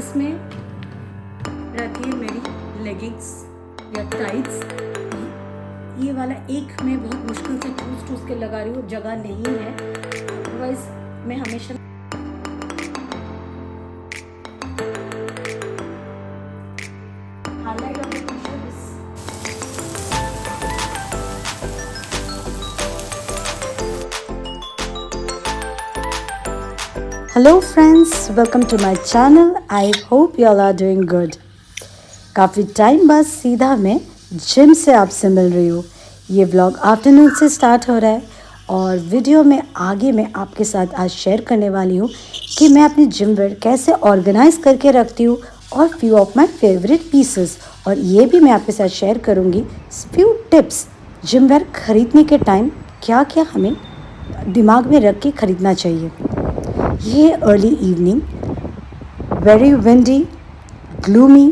इसमें रहती है मेरी लेगिंग्स या टाइट्स। ये वाला एक मैं बहुत मुश्किल से ठूस के लगा रही हूँ, जगह नहीं है, अदरवाइज मैं हमेशा highlight of the t-shirt is Hello friends, welcome to my channel. I hope you all are doing good. काफ़ी टाइम बाद सीधा मैं जिम से आपसे मिल रही हूँ। ये व्लॉग आफ्टरनून से स्टार्ट हो रहा है और वीडियो में आगे मैं आपके साथ आज शेयर करने वाली हूँ कि मैं अपनी जिम वेयर कैसे ऑर्गेनाइज करके रखती हूँ और few of my favourite pieces. और ये भी मैं आपके साथ शेयर करूँगी फ्यू टिप्स जिम वेयर ख़रीदने के टाइम क्या क्या हमें दिमाग में रख के ख़रीदना चाहिए। ये early evening, very windy, gloomy,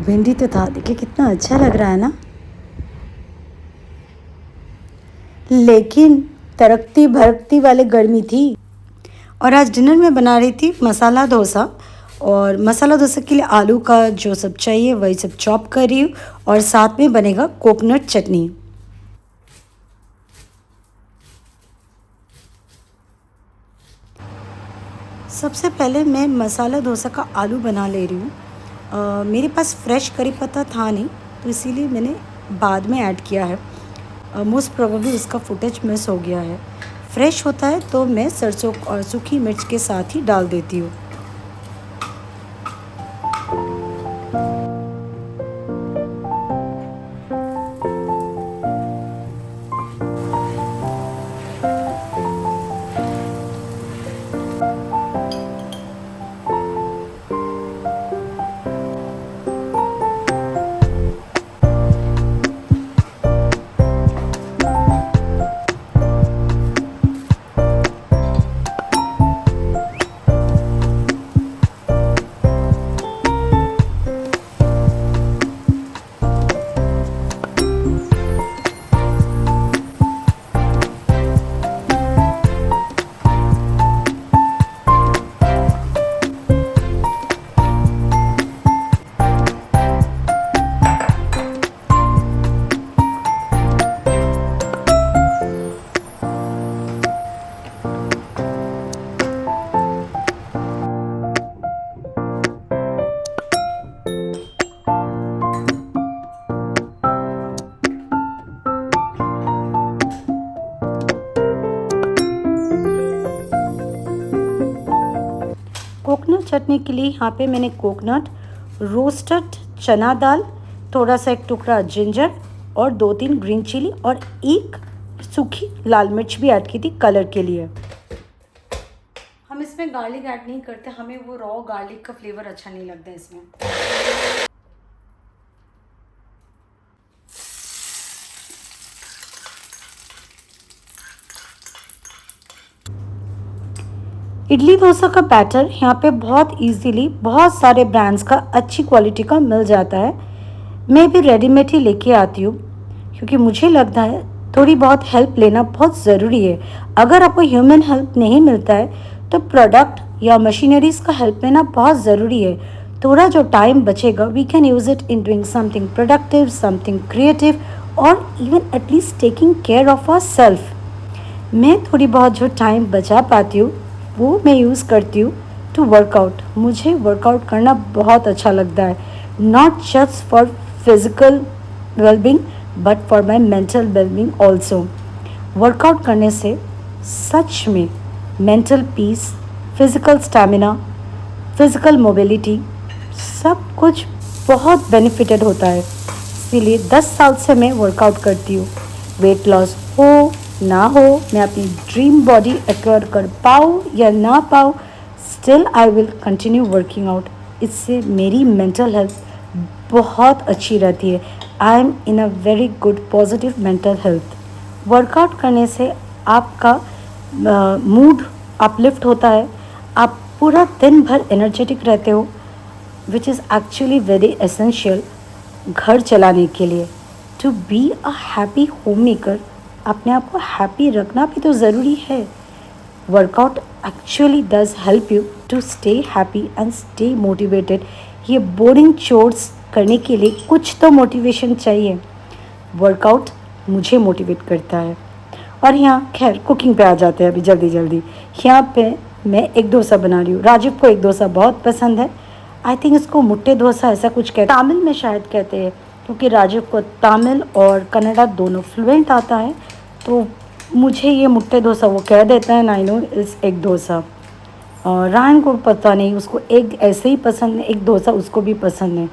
windy तो था, देखिए कितना अच्छा लग रहा है ना। लेकिन तरकती भरकती वाली गर्मी थी और आज डिनर में बना रही थी मसाला डोसा। और मसाला डोसा के लिए आलू का जो सब चाहिए वही सब चॉप कर रही हूँ और साथ में बनेगा कोकोनट चटनी। सबसे पहले मैं मसाला डोसा का आलू बना ले रही हूँ। मेरे पास फ्रेश करी पत्ता था नहीं तो इसीलिए मैंने बाद में ऐड किया है। मोस्ट प्रोबेबली उसका फुटेज मिस हो गया है। फ्रेश होता है तो मैं सरसों और सूखी मिर्च के साथ ही डाल देती हूँ। कोकोनट चटनी के लिए यहाँ पे मैंने कोकोनट, रोस्टेड चना दाल, थोड़ा सा एक टुकड़ा जिंजर और 2-3 ग्रीन चिली और एक सूखी लाल मिर्च भी ऐड की थी कलर के लिए। हम इसमें गार्लिक ऐड नहीं करते, हमें वो रॉ गार्लिक का फ्लेवर अच्छा नहीं लगता इसमें। इडली डोसा का बैटर यहाँ पे बहुत इजीली बहुत सारे ब्रांड्स का अच्छी क्वालिटी का मिल जाता है। मैं भी रेडीमेड ही लेके आती हूँ क्योंकि मुझे लगता है थोड़ी बहुत हेल्प लेना बहुत ज़रूरी है। अगर आपको ह्यूमन हेल्प नहीं मिलता है तो प्रोडक्ट या मशीनरीज़ का हेल्प लेना बहुत ज़रूरी है। थोड़ा जो टाइम बचेगा we can use it in doing something productive, something creative और even at least taking care of our self. मैं थोड़ी बहुत जो टाइम बचा पाती हूँ वो मैं यूज़ करती हूँ टू वर्कआउट। मुझे वर्कआउट करना बहुत अच्छा लगता है, not just for physical wellbeing but for my mental wellbeing also. Workout करने से सच में mental peace, physical stamina, physical mobility सब कुछ बहुत बेनिफिटेड होता है। इसीलिए 10 साल से मैं वर्कआउट करती हूँ। वेट लॉस हो ना हो, मैं अपनी ड्रीम बॉडी एक्वायर कर पाऊँ या ना पाऊँ, still I will continue working out. इससे मेरी मेंटल हेल्थ बहुत अच्छी रहती है। I am in a very good positive mental health. Workout करने से आपका मूड अपलिफ्ट होता है, आप पूरा दिन भर एनर्जेटिक रहते हो, which is actually very essential घर चलाने के लिए। To be a happy home maker अपने आप को हैप्पी रखना भी तो ज़रूरी है। Workout actually does help you to stay happy and stay motivated. ये बोरिंग चोर्स करने के लिए कुछ तो मोटिवेशन चाहिए। वर्कआउट मुझे मोटिवेट करता है। और यहाँ खैर कुकिंग पे आ जाते हैं अभी जल्दी जल्दी। यहाँ पे मैं एक डोसा बना रही हूँ। राजीव को एक डोसा बहुत पसंद है। आई थिंक इसको मुट्टे डोसा ऐसा कुछ कहते हैं, तमिल में शायद कहते हैं, क्योंकि राजीव को तमिल और कन्नड़ा दोनों फ्लुएंट आता है। तो मुझे ये मुट्टे डोसा वो कह देता है, आई नो इस एग डोसा। और रायन को पता नहीं, उसको एग ऐसे ही पसंद है, एग डोसा उसको भी पसंद है।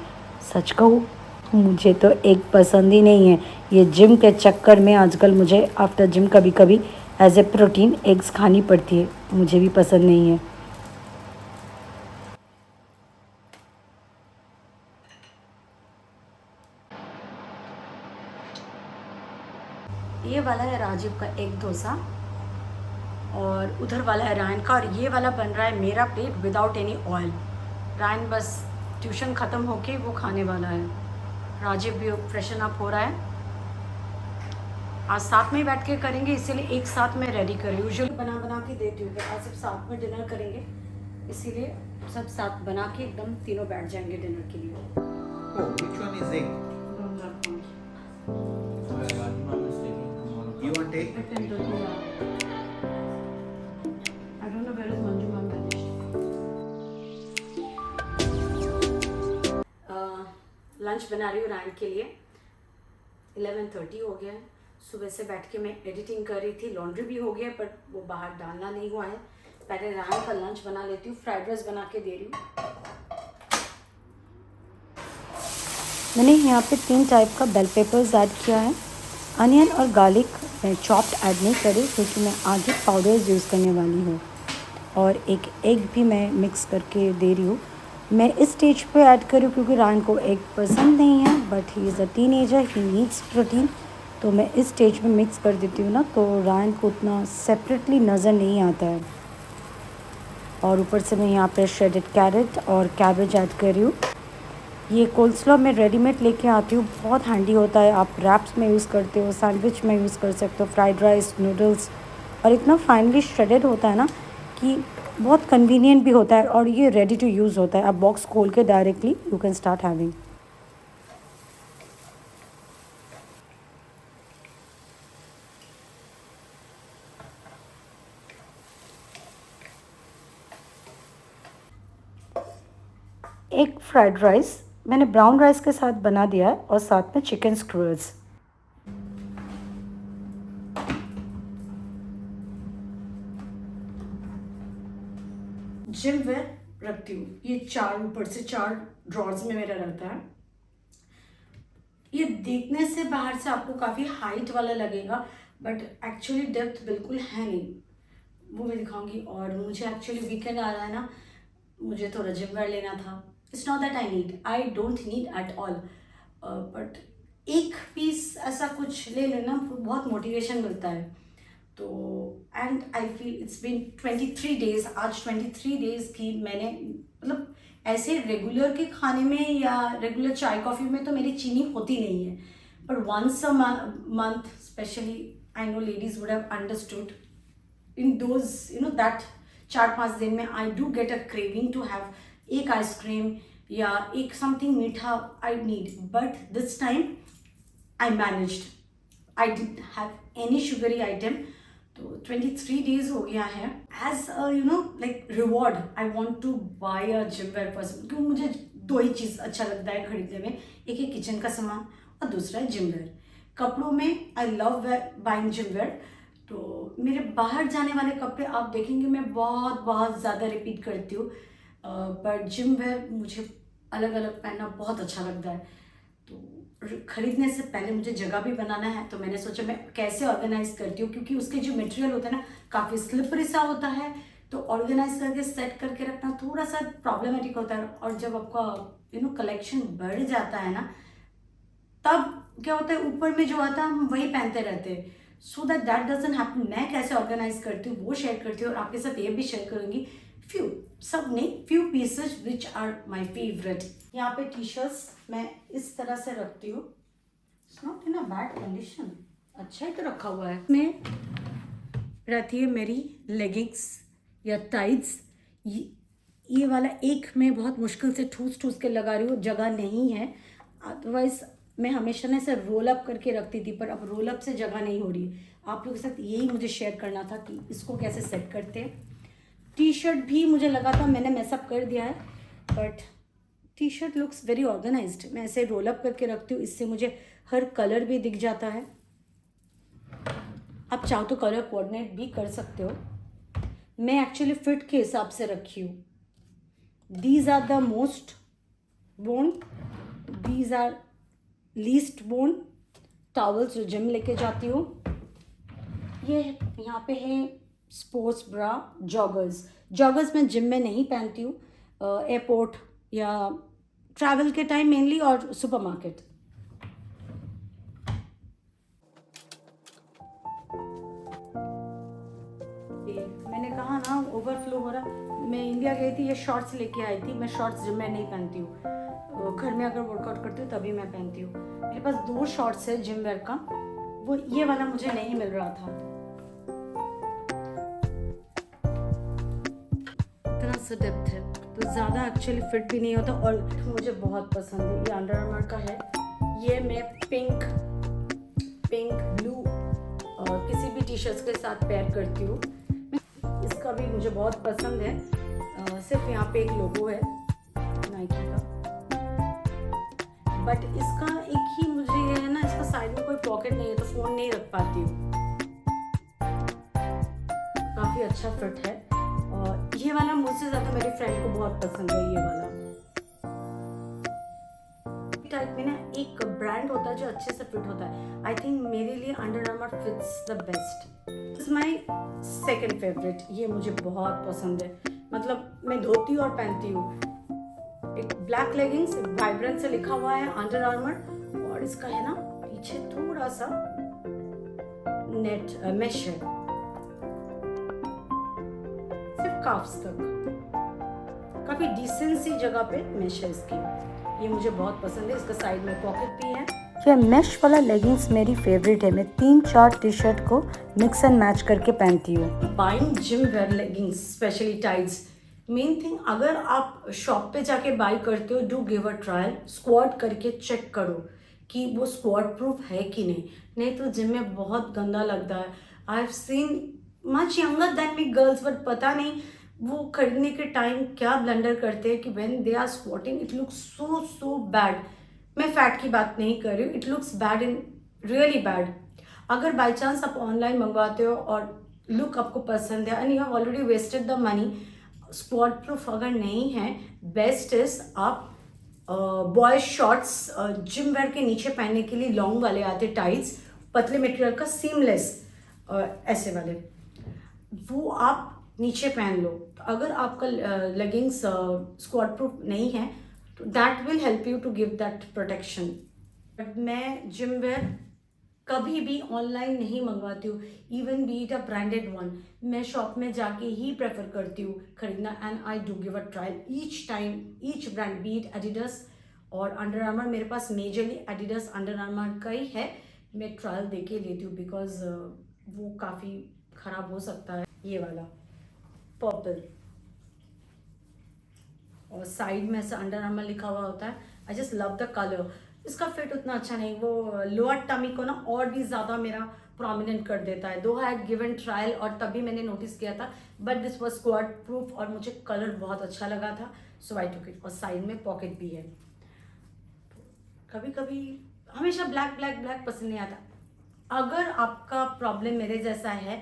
सच कहूँ मुझे तो एग पसंद ही नहीं है। ये जिम के चक्कर में आजकल मुझे आफ्टर जिम कभी कभी एज ए प्रोटीन एग्स खानी पड़ती है, मुझे भी पसंद नहीं है। ये वाला है राजीव का एग डोसा और उधर वाला है रायन का, और ये वाला बन रहा है मेरा plate without any oil. Ryan बस ट्यूशन ख़त्म होके वो खाने वाला है। राजीव भी फ्रेशन अप हो रहा है। आज साथ में ही बैठ के करेंगे, इसीलिए एक साथ में रेडी करें। यूजुअली बना बना के देती हूँ, आज सब साथ में डिनर करेंगे, इसीलिए सब साथ बना के एकदम तीनों बैठ जाएंगे डिनर के लिए। Oh, which one is egg? You want egg? I don't know where is Manju ma'am vanished. Lunch बना रही हूँ रायन के लिए। 11:30 हो गया है। सुबह से बैठ के मैं एडिटिंग कर रही थी, लॉन्ड्री भी हो गया पर वो बाहर डालना नहीं हुआ है। पहले रायन का लंच बना लेती हूँ। फ्राइड राइस बना के दे रही हूँ। मैंने यहाँ पे 3 टाइप का बेल पेपर्स ऐड किया है। अनियन और गार्लिक मैं चॉप्ड ऐड नहीं करी, क्योंकि मैं आगे पाउडर्स यूज़ करने वाली हूँ। और एक एग भी मैं मिक्स करके दे रही हूँ। मैं इस स्टेज पे ऐड करूँ क्योंकि रायन को एग पसंद नहीं है, but he is a teenager, he needs protein. तो मैं इस स्टेज में मिक्स कर देती हूँ ना, तो रायन को उतना सेपरेटली नज़र नहीं आता है। और ऊपर से मैं यहाँ पे श्रेडेड कैरेट और कैबेज ऐड कर रही हूँ। ये कोल्स्लॉ मैं रेडीमेड लेके आती हूँ, बहुत हैंडी होता है। आप रैप्स में यूज़ करते हो, सैंडविच में यूज़ कर सकते हो, फ्राइड राइस, नूडल्स, और इतना फाइनली श्रेडेड होता है ना कि बहुत कन्वीनियंट भी होता है। और ये रेडी टू यूज़ होता है, आप बॉक्स खोल के directly you can start having. एक फ्राइड राइस मैंने ब्राउन राइस के साथ बना दिया है, और साथ में चिकन स्क्रूल्स। जिम वेयर रखती हूँ, ये 4 ऊपर से 4 ड्रॉर्स में मेरा रहता है। ये देखने से बाहर से आपको काफ़ी हाइट वाला लगेगा, बट एक्चुअली डेप्थ बिल्कुल है नहीं, वो मैं दिखाऊंगी। और मुझे एक्चुअली वीकेंड आ रहा है ना, मुझे थोड़ा जिम वेयर लेना था। It's not that I don't need at all, but एक पीस ऐसा कुछ ले लेना बहुत मोटिवेशन मिलता है। तो and I feel it's been 23 days, आज 23 डेज की मैंने मतलब ऐसे रेगुलर के खाने में या रेगुलर चाय कॉफ़ी में तो मेरी चीनी होती नहीं है, पर once a month specially I know ladies would have understood in those that 4-5 दिन में I do get a craving to have एक आइसक्रीम या एक समथिंग मीठा I need, but this time I managed, I didn't have any sugary item. तो 23 days हो गया है। As like reward I want to buy a gym wear person, क्योंकि मुझे 2 ही चीज़ अच्छा लगता है खरीदने में, एक है किचन का सामान और दूसरा है जिम वेयर। कपड़ों में I love buying gym where. तो मेरे बाहर जाने वाले कपड़े आप देखेंगे मैं बहुत बहुत ज़्यादा रिपीट करती हूँ, पर जिम वेयर मुझे अलग अलग पहनना बहुत अच्छा लगता है। तो खरीदने से पहले मुझे जगह भी बनाना है, तो मैंने सोचा मैं कैसे ऑर्गेनाइज करती हूँ, क्योंकि उसके जो मटेरियल होता है ना काफ़ी स्लिपरी सा होता है, तो ऑर्गेनाइज करके सेट करके रखना थोड़ा सा प्रॉब्लमेटिक होता है। और जब आपका कलेक्शन बढ़ जाता है ना, तब क्या होता है ऊपर में जो आता है हम वही पहनते रहते हैं। So that doesn't happen. मैं कैसे ऑर्गेनाइज करती हूँ वो शेयर करती हूँ, और आपके साथ ये भी शेयर करूँगी। सब नहीं, few pieces which are my favourite. यहाँ पे टी शर्ट्स मैं इस तरह से रखती हूँ, it's not in a bad condition, अच्छा ही तो रखा हुआ है। इसमें रहती है मेरी लेगिंग्स या टाइट्स, ये वाला एक मैं बहुत मुश्किल से ठूस ठूस के लगा रही हूँ, जगह नहीं है। अदरवाइज मैं हमेशा ना इसे रोल अप करके रखती थी, पर अब रोल अप से जगह नहीं हो रही। आप लोगों के साथ यही मुझे शेयर करना था कि इसको कैसे सेट करते हैं। टी शर्ट भी मुझे लगा था मैंने मैसअप कर दिया है, but T shirt looks very organised. मैं ऐसे रोल अप करके रखती हूँ, इससे मुझे हर कलर भी दिख जाता है। आप चाहो तो कलर कोऑर्डिनेट भी कर सकते हो। मैं एक्चुअली फिट के हिसाब से रखी हूँ। These are the most worn, these are least worn towels जो जिम लेके जाती हूँ। ये यहाँ पे है स्पोर्ट्स ब्रा, जॉगर्स मैं जिम में नहीं पहनती हूँ, एयरपोर्ट या ट्रैवल के टाइम मेनली, और सुपरमार्केट। मैंने कहा ना ओवरफ्लो हो रहा। मैं इंडिया गई थी, ये शॉर्ट्स लेके आई थी। मैं शॉर्ट्स जिम में नहीं पहनती हूँ, घर में अगर वर्कआउट करती हूँ तभी मैं पहनती हूँ। मेरे पास 2 शॉर्ट्स है जिम वेयर का, वो ये वाला मुझे नहीं मिल रहा था। इतना सा डेप्थ है तो ज़्यादा एक्चुअली फिट भी नहीं होता, और मुझे बहुत पसंद है। ये अंडर आर्मर का है। ये मैं पिंक ब्लू और किसी भी टी शर्ट्स के साथ पेयर करती हूँ। इसका भी मुझे बहुत पसंद है। सिर्फ यहाँ पे एक लोगो है नाइकी का, बट इसका एक ही मुझे ये है ना, इसका साइड में कोई पॉकेट नहीं है तो फोन नहीं रख पाती हूँ। काफी अच्छा फिट है। और ये वाला मुझसे ज्यादा मेरे फ्रेंड को बहुत पसंद है। ये वाला टाइप में ना एक ब्रांड होता है जो अच्छे से फिट होता है। आई थिंक मेरे लिए under armour fits the best. Is my second favourite. ये मुझे बहुत पसंद है, मतलब मैं धोती और पहनती हूँ। एक ब्लैक लेगिंग्स, वाइब्रेंट से लिखा हुआ है अंडर आर्मर, और इसका है ना पीछे थोड़ा सा नेट मेश है, सिर्फ काफ्स तक। काफी डिसेंट सी जगह पे मेश है इसकी। ये मुझे बहुत पसंद है। इसका साइड में पॉकेट भी है। ये मेश वाला लेगिंग्स मेरी फेवरेट है। मैं 3-4 टी शर्ट को मिक्स एंड मैच करके पहनती हूँ। Buying gym where leggings, specially tights, main thing अगर आप शॉप पे जाके बाई करते हो, do give a trial. Squat करके चेक करो कि वो स्क्वाट प्रूफ है कि नहीं तो जिम में बहुत गंदा लगता है। I have seen much younger than me girls, but पता नहीं वो खरीदने के टाइम क्या ब्लंडर करते हैं कि when they are squatting it looks so bad. मैं फैट की बात नहीं कर रही हूँ, it looks bad, in really bad. अगर बाई चांस आप ऑनलाइन मंगवाते हो और लुक आपको पसंद है and you have already wasted the money, squat proof अगर नहीं है, बेस्ट इज आप बॉयज शॉर्ट्स जिम वेयर के नीचे पहनने के लिए लॉन्ग वाले आते टाइट्स, पतले मटेरियल का सीमलेस, ऐसे वाले, वो आप नीचे पहन लो। तो अगर आपका लेगिंग्स स्क्वाट प्रूफ नहीं है तो that will help you to give that protection. But मैं जिम वेयर कभी भी ऑनलाइन नहीं मंगवाती हूँ, even be it a branded one. मैं शॉप में जाके ही प्रेफर करती हूँ खरीदना, and I do give a trial each time, each brand, be it Adidas और अंडर आर्मर। मेरे पास मेजरली एडिडास अंडर आर्मर का ही है। मैं ट्रायल दे के लेती हूँ बिकॉज वो काफ़ी ख़राब हो सकता है। ये वाला पर्पल और साइड में से अंडर आर्मर लिखा हुआ होता है। आई जस्ट लव द कलर। इसका फिट उतना अच्छा नहीं, वो लोअर टमी को ना और भी ज़्यादा मेरा प्रोमिनेंट कर देता है। दो आई हैड गिवन ट्रायल और तभी मैंने नोटिस किया था, but this was squat proof और मुझे कलर बहुत अच्छा लगा था, सो आई टुक इट। और साइड में पॉकेट भी है। कभी कभी हमेशा ब्लैक पसंद नहीं आता। अगर आपका प्रॉब्लम मेरे जैसा है,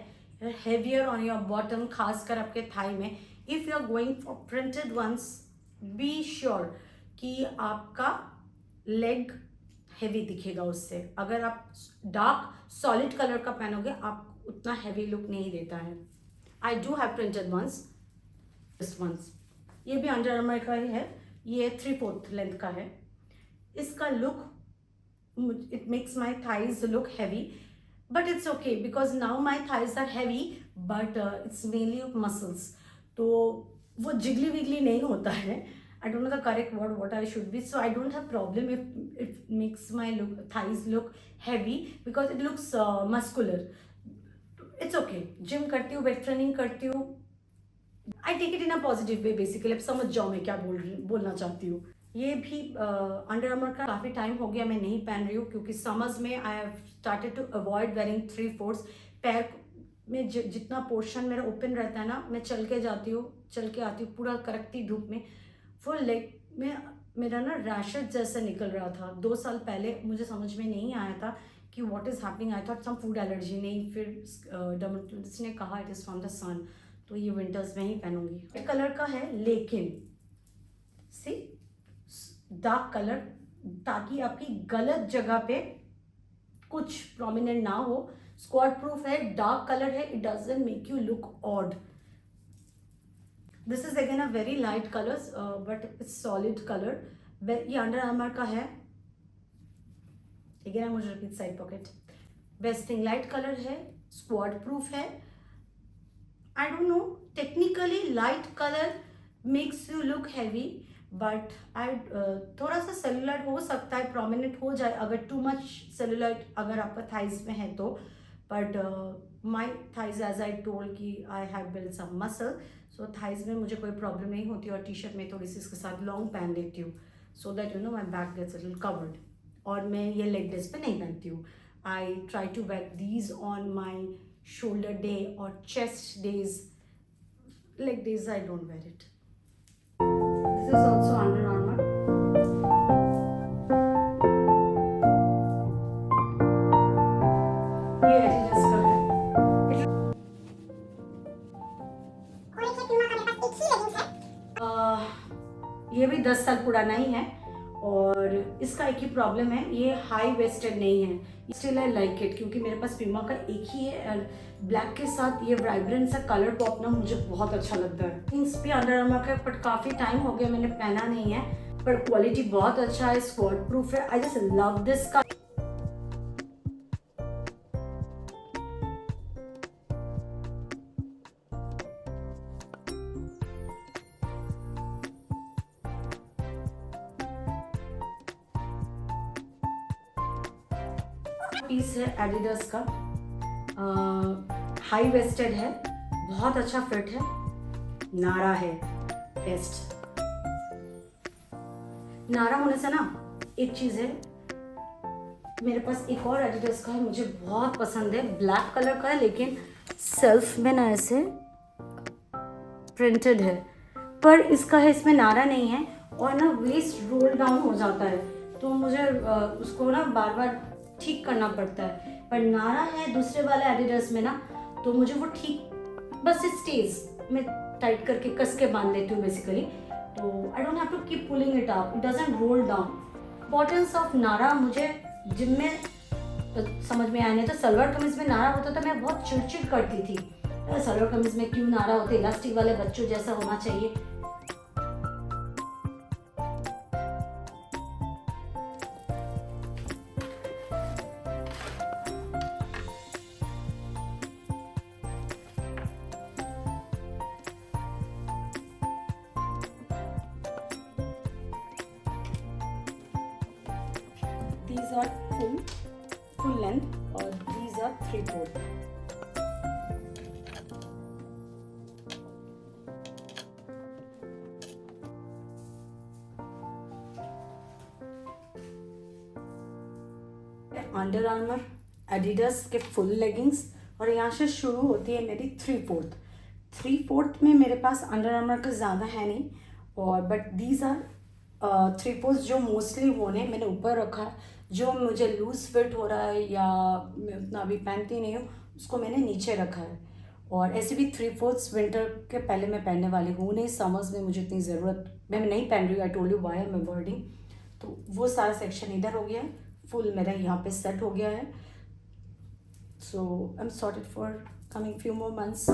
हेवियर ऑन योर बॉटम, खासकर आपके थाई में, if you are going for printed ones, be sure कि आपका लेग हेवी दिखेगा उससे। अगर आप डार्क सॉलिड कलर का पहनोगे आप उतना हेवी लुक नहीं देता है। I do have printed ones, this ones. ये भी अंडर आर्मर का ही है। ये 3/4 लेंथ का है। इसका look, it makes my thighs look heavy, but it's okay because now my thighs are heavy, but it's mainly muscles, तो वो जिगली विगली नहीं होता है। I don't know the correct word what I should be, so I don't have problem if it makes my thighs look heavy because it looks muscular. It's okay. Gym करती हूँ, weight training करती हूँ, I take it in a positive way basically. अब समझ जाओ मैं क्या बोलना चाहती हूँ। ये भी अंडर आर्मर का काफ़ी टाइम हो गया मैं नहीं पहन रही हूँ, क्योंकि समर्स में I have started to avoid wearing 3/4। पैर में जितना पोर्शन मेरा ओपन रहता है ना, मैं चल के जाती हूँ, चल के आती हूँ पूरा कड़कती धूप में, फुल लेग में मेरा ना रैशेज जैसा निकल रहा था 2 साल पहले। मुझे समझ में नहीं आया था कि what is happening. I thought some food allergy, नहीं, फिर डर्मेटोलॉजिस्ट ने कहा it is from the sun. तो ये विंटर्स में ही पहनूंगी। रेड कलर का है, लेकिन सी डार्क कलर, ताकि आपकी गलत जगह पे कुछ प्रोमिनेंट ना हो। स्क्वाड प्रूफ है, डार्क कलर है, it doesn't make you look odd. This is again a very light colours but it's solid colour. ये अंडर आर्मर का है। अगेन आई मुझे repeat side pocket. Best thing light colour है, squad proof है। I don't know, technically light color makes you look heavy, but थोड़ा सा cellulite हो सकता है, प्रोमिनेंट हो जाए अगर टू मच सेलुलाइट अगर आपका थाइज में है तो। But my thighs as I told कि I have build some muscle, so thighs में मुझे कोई प्रॉब्लम नहीं होती। और टी शर्ट में थोड़ी सी इसके साथ लॉन्ग पहन लेती हूँ, so that you know my back gets little covered. और मैं ये लेग ड्रेस पे नहीं पहनती हूँ। I try to wear these on my shoulder day or chest days. Leg days I don't wear it. This is also Under Armour. ये Adidas का है। ये भी 10 साल पुराना ही है, और इसका एक ही प्रॉब्लम है, ये हाई वेस्टेड नहीं है। स्टिल आई लाइक इट, क्योंकि मेरे पास प्यूमा का एक ही है, और ब्लैक के साथ ये वाइब्रेंट सा कलर पॉप ना मुझे बहुत अच्छा लगता है। जींस भी अंडर आर्मर का, बट काफ़ी टाइम हो गया मैंने पहना नहीं है, पर क्वालिटी बहुत अच्छा है, स्क्वाड प्रूफ है। आई जस्ट लव दिस का। पीस है एडिडास का, हाई वेस्टेड है, बहुत अच्छा फिट है, नारा है बेस्ट। नारा होने से ना एक चीज़ है, मेरे पास एक और एडिडास का है, मुझे बहुत पसंद है, ब्लैक कलर का है, लेकिन सेल्फ में ना ऐसे प्रिंटेड है, पर इसका है, इसमें नारा नहीं है, और ना वेस्ट रोल डाउन हो जाता है, तो मुझे उसको ना बार बार ठीक करना पड़ता है। पर नारा है दूसरे वाले एडिडास में ना, तो मुझे वो ठीक बस स्टेज में टाइट करके कस के बांध लेती हूँ बेसिकली, तो I don't have to keep pulling it up, it doesn't roll down. Importance of नारा मुझे जिम में तो समझ में आया नहीं, तो सलवार कमीज में नारा होता तो मैं बहुत चिड़चिड़ करती थी, सलवार कमीज में क्यों नारा होते, इलास्टिक वाले बच्चों जैसा होना चाहिए। These are full length, और these are 3/4. Under armour Adidas के फुल लेगिंग्स, और यहाँ से शुरू होती है मेरी 3/4 में मेरे पास अंडर आर्मर का ज़्यादा है नहीं, और बट दीज आर 3/4 जो मोस्टली होने मैंने ऊपर रखा है, जो मुझे लूज फिट हो रहा है या मैं उतना अभी पहनती नहीं हूँ उसको मैंने नीचे रखा है। और ऐसे भी 3/4 विंटर के पहले मैं पहनने वाली हूँ नहीं, समर्स में मुझे इतनी ज़रूरत मैं नहीं पहन रही हूँ। I told you why I am avoiding. तो वो सारा सेक्शन इधर हो गया है, फुल मेरा यहाँ पे सेट हो गया है। So I am sorted for coming few more months.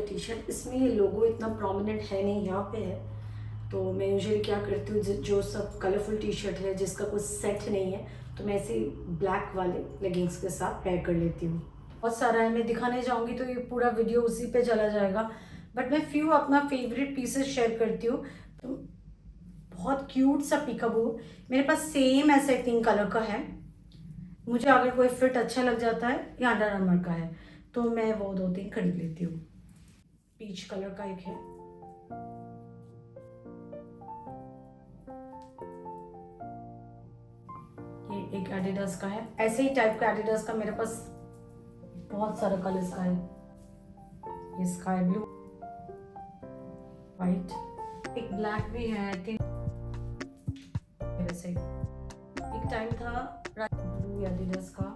T shirt, इसमें ये लोगो इतना प्रोमिनेंट है नहीं, यहाँ पे है, तो मैं यूजुअली क्या करती हूँ, जो सब कलरफुल टी शर्ट है जिसका कुछ सेट नहीं है, तो मैं ऐसे ब्लैक वाले लेगिंग्स के साथ पेयर कर लेती हूँ। बहुत सारा है, मैं दिखाने जाऊंगी तो ये पूरा वीडियो उसी पे चला जाएगा, बट मैं फ्यू अपना फेवरेट पीसेस शेयर करती हूँ। तो बहुत क्यूट सा पीकाबू मेरे पास सेम ऐसे पिंक कलर का है। मुझे अगर कोई फिट अच्छा लग जाता है या अंडर आर्मर का है तो मैं वो 2-3 खरीद लेती हूँ। पीच कलर का एक है, ये एक एडिडास का है। ऐसे ही टाइप का एडिडास का मेरे पास बहुत सारा कलर्स का है। ये स्काई ब्लू, वाइट, एक ब्लैक भी है आई थिंक। वैसे एक टाइम था ब्लू एडिडास का,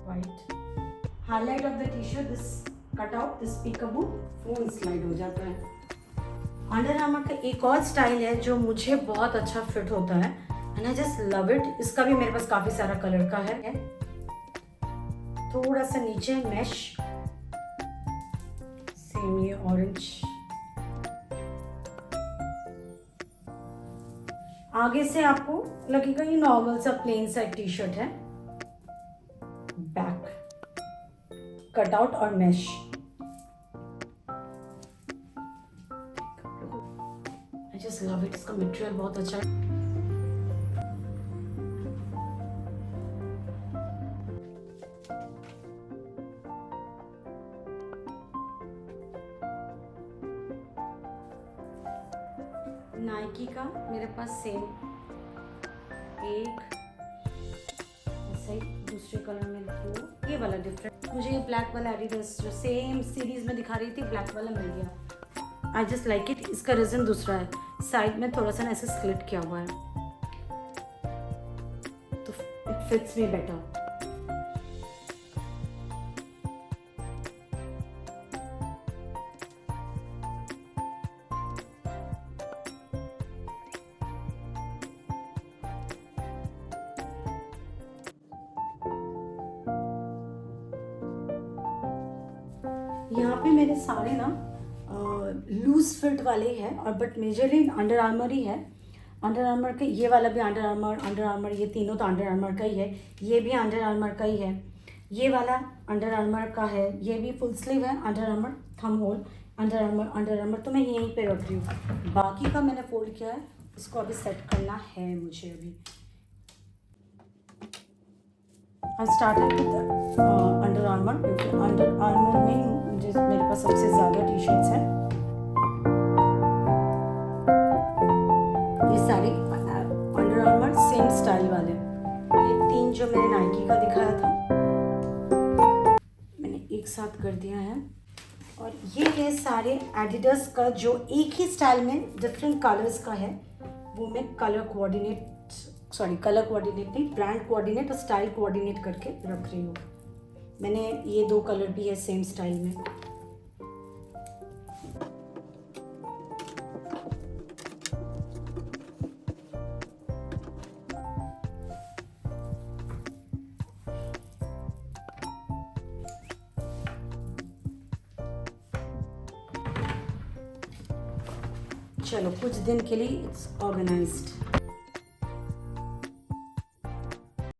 white. Highlight of the T shirt, this cut out, this peekaboo phone slide हो जाता है। अंडर आर्मर का एक और स्टाइल है जो मुझे बहुत अच्छा फिट होता है and I just love it. इसका भी मेरे पास काफी सारा कलर का है। थोड़ा सा नीचे मैश, सेम ये ऑरेंज, आगे से आपको लगेगा ये नॉर्मल सा प्लेन सा एक टी शर्ट है। बैक कटआउट और mesh, I just love it. इसका मटेरियल बहुत अच्छा है। नाइकी का मेरे पास सेम एक ऐसा ही दूसरे कलर में देखिए, ये वाला डिफरेंट। मुझे ये ब्लैक वाला एडिडास जो सेम सीरीज में दिखा रही थी ब्लैक वाला मिल गया। I just like it. इसका रीजन दूसरा है, साइड में थोड़ा सा ना ऐसे स्लिट किया हुआ है तो इट फिट्स मी बेटर। यहाँ पे मेरे सारे ना लूज फिट वाले हैं और बट मेजरली अंडर आर्मर ही है। अंडर आर्मर का ये वाला भी अंडर आर्मर, ये तीनों तो अंडर आर्मर का ही है। ये भी अंडर आर्मर का ही है। ये वाला अंडर आर्मर का है, ये भी फुल स्लीव है, Under Armour, thumb hole, Under Armour. तो मैं यहीं पे रख रही हूँ। बाकी का मैंने फोल्ड किया है, इसको अभी सेट करना है मुझे। अभी I started with under armour क्योंकि अंडर आर्मर में मेरे पास सबसे ज़्यादा टी शर्ट्स हैं। ये सारे अंडर आर्मर सेम स्टाइल वाले। ये 3 जो मैंने नाइकी का दिखाया था मैंने एक साथ कर दिया है। और ये है सारे एडिडास का जो एक ही स्टाइल में डिफरेंट कलर्स का है, वो मैं कलर कोऑर्डिनेट नहीं, ब्रांड कोऑर्डिनेट और स्टाइल कोऑर्डिनेट करके रख रही हूँ। मैंने ये 2 कलर भी है सेम स्टाइल में। चलो कुछ दिन के लिए इट्स ऑर्गेनाइज्ड।